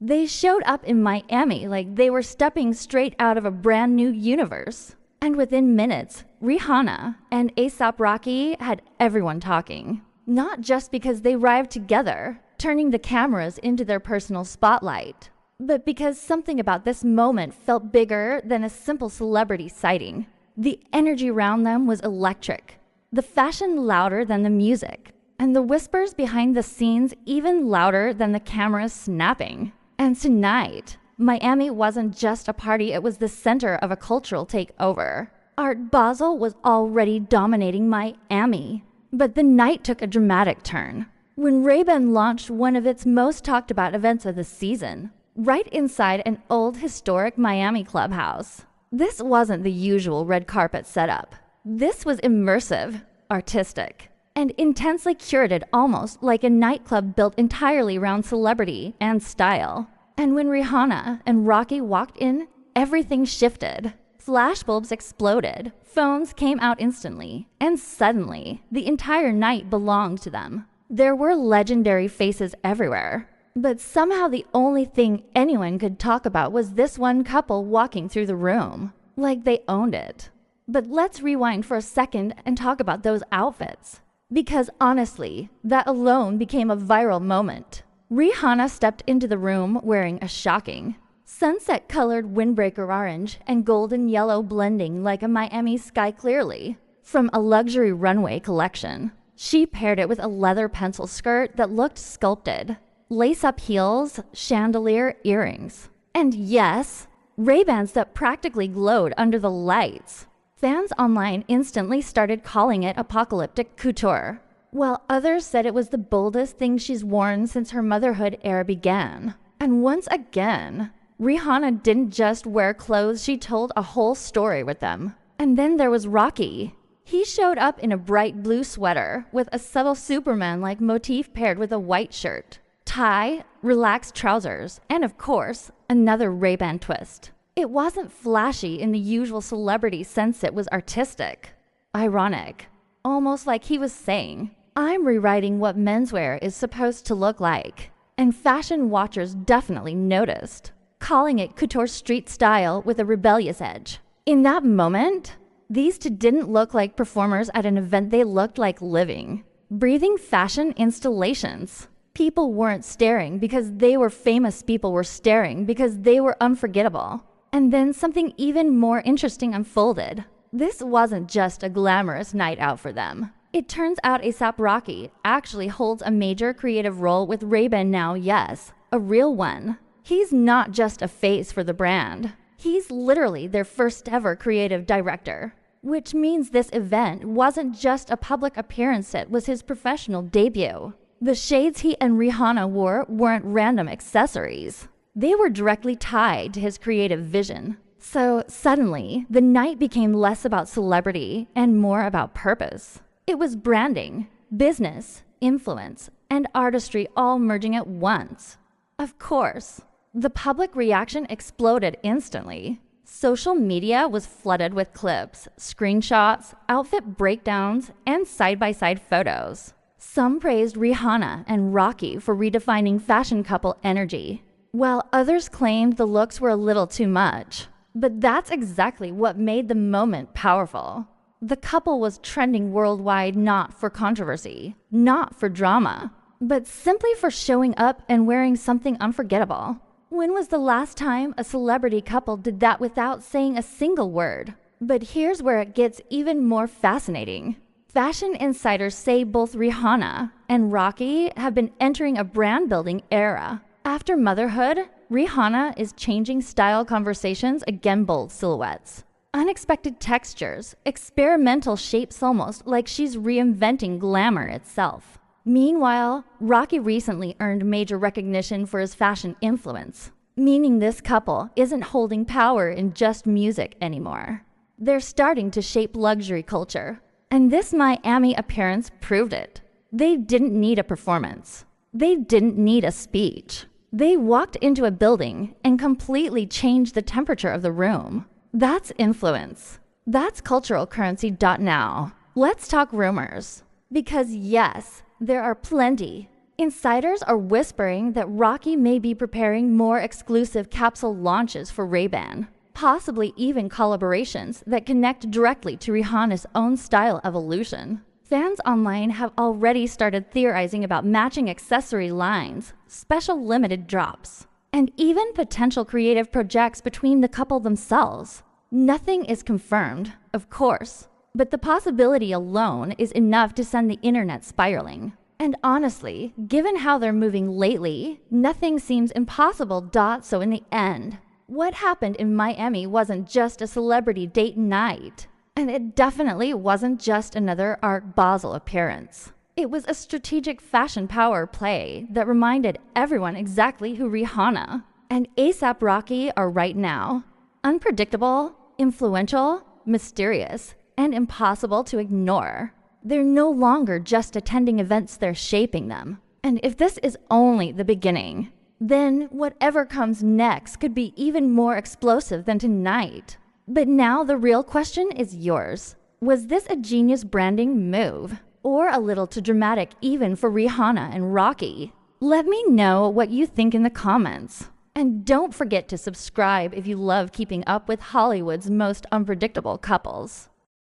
They showed up in Miami like they were stepping straight out of a brand new universe. And within minutes, Rihanna and A$AP Rocky had everyone talking. Not just because they arrived together, turning the cameras into their personal spotlight, but because something about this moment felt bigger than a simple celebrity sighting. The energy around them was electric, the fashion louder than the music, and the whispers behind the scenes even louder than the cameras snapping. And tonight, Miami wasn't just a party, it was the center of a cultural takeover. Art Basel was already dominating Miami. But the night took a dramatic turn when Ray-Ban launched one of its most talked about events of the season, right inside an old historic Miami clubhouse. This wasn't the usual red carpet setup. This was immersive, artistic, and intensely curated, almost like a nightclub built entirely around celebrity and style. And when Rihanna and Rocky walked in, everything shifted. Flashbulbs exploded, phones came out instantly, and suddenly, the entire night belonged to them. There were legendary faces everywhere, but somehow the only thing anyone could talk about was this one couple walking through the room, like they owned it. But let's rewind for a second and talk about those outfits. Because honestly, that alone became a viral moment. Rihanna stepped into the room wearing a shocking sunset-colored windbreaker orange and golden yellow blending like a Miami sky clearly from a luxury runway collection. She paired it with a leather pencil skirt that looked sculpted, lace-up heels, chandelier earrings, and yes, Ray-Bans that practically glowed under the lights. Fans online instantly started calling it apocalyptic couture, while others said it was the boldest thing she's worn since her motherhood era began. And once again, Rihanna didn't just wear clothes, she told a whole story with them. And then there was Rocky. He showed up in a bright blue sweater with a subtle Superman-like motif paired with a white shirt, tie, relaxed trousers, and of course, another Ray-Ban twist. It wasn't flashy in the usual celebrity sense, it was artistic. Ironic. Almost like he was saying, I'm rewriting what menswear is supposed to look like. And fashion watchers definitely noticed, calling it couture street style with a rebellious edge. In that moment, these two didn't look like performers at an event, they looked like living, breathing fashion installations. People weren't staring because they were famous, people were staring because they were unforgettable. And then something even more interesting unfolded. This wasn't just a glamorous night out for them. It turns out A$AP Rocky actually holds a major creative role with Ray-Ban now, yes, a real one. He's not just a face for the brand. He's literally their first ever creative director, which means this event wasn't just a public appearance, it was his professional debut. The shades he and Rihanna wore weren't random accessories. They were directly tied to his creative vision. So suddenly, the night became less about celebrity and more about purpose. It was branding, business, influence, and artistry all merging at once. Of course, the public reaction exploded instantly. Social media was flooded with clips, screenshots, outfit breakdowns, and side-by-side photos. Some praised Rihanna and Rocky for redefining fashion couple energy, while others claimed the looks were a little too much. But that's exactly what made the moment powerful. The couple was trending worldwide not for controversy, not for drama, but simply for showing up and wearing something unforgettable. When was the last time a celebrity couple did that without saying a single word? But here's where it gets even more fascinating. Fashion insiders say both Rihanna and Rocky have been entering a brand-building era. After motherhood, Rihanna is changing style conversations, again bold silhouettes, unexpected textures, experimental shapes, almost like she's reinventing glamour itself. Meanwhile, Rocky recently earned major recognition for his fashion influence, meaning this couple isn't holding power in just music anymore. They're starting to shape luxury culture, and this Miami appearance proved it. They didn't need a performance. They didn't need a speech. They walked into a building and completely changed the temperature of the room. That's influence. That's cultural currency. Now, let's talk rumors. Because yes, there are plenty, Insiders are whispering that Rocky may be preparing more exclusive capsule launches for Ray-Ban, possibly even collaborations that connect directly to Rihanna's own style evolution. Fans online have already started theorizing about matching accessory lines, special limited drops, and even potential creative projects between the couple themselves. Nothing is confirmed, of course, but the possibility alone is enough to send the internet spiraling. And honestly, given how they're moving lately, nothing seems impossible. So in the end, what happened in Miami wasn't just a celebrity date night. And it definitely wasn't just another Art Basel appearance. It was a strategic fashion power play that reminded everyone exactly who Rihanna and A$AP Rocky are right now. Unpredictable, influential, mysterious, and impossible to ignore. They're no longer just attending events, they're shaping them. And if this is only the beginning, then whatever comes next could be even more explosive than tonight. But now the real question is yours. Was this a genius branding move? Or a little too dramatic even for Rihanna and Rocky? Let me know what you think in the comments. And don't forget to subscribe if you love keeping up with Hollywood's most unpredictable couples.